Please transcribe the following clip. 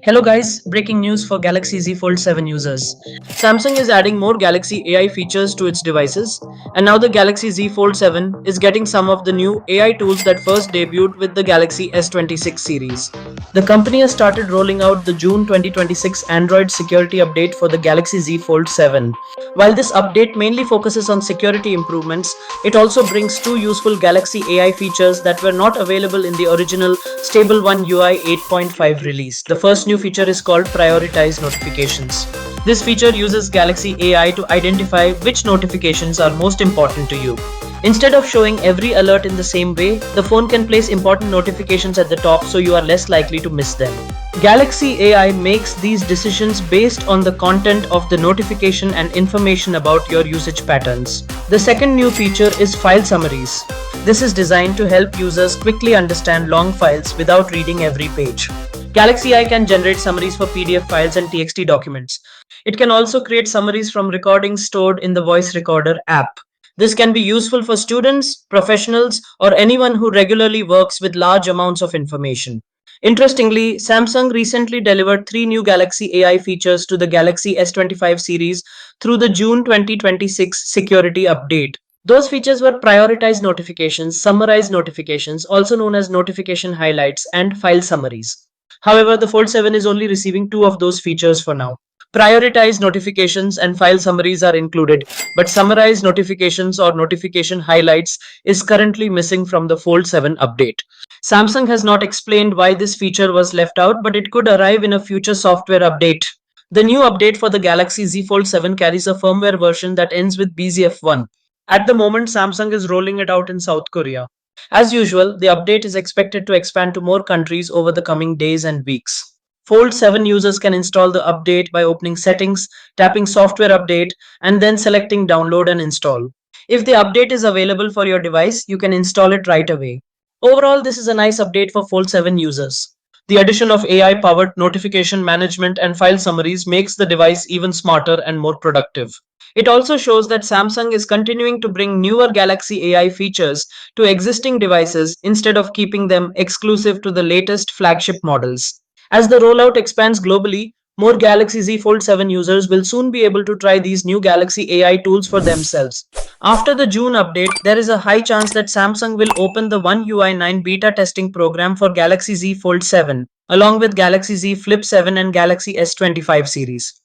Hello guys, breaking news for Galaxy Z Fold 7 users. Samsung is adding more Galaxy AI features to its devices, and now the Galaxy Z Fold 7 is getting some of the new AI tools that first debuted with the Galaxy S26 series. The company has started rolling out the June 2026 Android security update for the Galaxy Z Fold 7. While this update mainly focuses on security improvements, it also brings two useful Galaxy AI features that were not available in the original Stable 1 UI 8.5 release. The first new feature is called Prioritize Notifications. This feature uses Galaxy AI to identify which notifications are most important to you. Instead of showing every alert in the same way, the phone can place important notifications at the top so you are less likely to miss them. Galaxy AI makes these decisions based on the content of the notification and information about your usage patterns. The second new feature is File Summaries. This is designed to help users quickly understand long files without reading every page. Galaxy AI can generate summaries for PDF files and TXT documents. It can also create summaries from recordings stored in the Voice Recorder app. This can be useful for students, professionals, or anyone who regularly works with large amounts of information. Interestingly, Samsung recently delivered three new Galaxy AI features to the Galaxy S25 series through the June 2026 security update. Those features were prioritized notifications, summarized notifications, also known as notification highlights, and file summaries. However, the Fold 7 is only receiving two of those features for now. Prioritized notifications and file summaries are included, but summarized notifications or notification highlights is currently missing from the Fold 7 update. Samsung has not explained why this feature was left out, but it could arrive in a future software update. The new update for the Galaxy Z Fold 7 carries a firmware version that ends with BZF1. At the moment, Samsung is rolling it out in South Korea. As usual, the update is expected to expand to more countries over the coming days and weeks. Fold 7 users can install the update by opening Settings, tapping Software Update, and then selecting Download and Install. If the update is available for your device, you can install it right away. Overall, this is a nice update for Fold 7 users. The addition of AI powered notification management and file summaries makes the device even smarter and more productive. It also shows that Samsung is continuing to bring newer Galaxy AI features to existing devices instead of keeping them exclusive to the latest flagship models. As the rollout expands globally, more Galaxy Z Fold 7 users will soon be able to try these new Galaxy AI tools for themselves. After the June update, there is a high chance that Samsung will open the One UI 9 beta testing program for Galaxy Z Fold 7, along with Galaxy Z Flip 7 and Galaxy S25 series.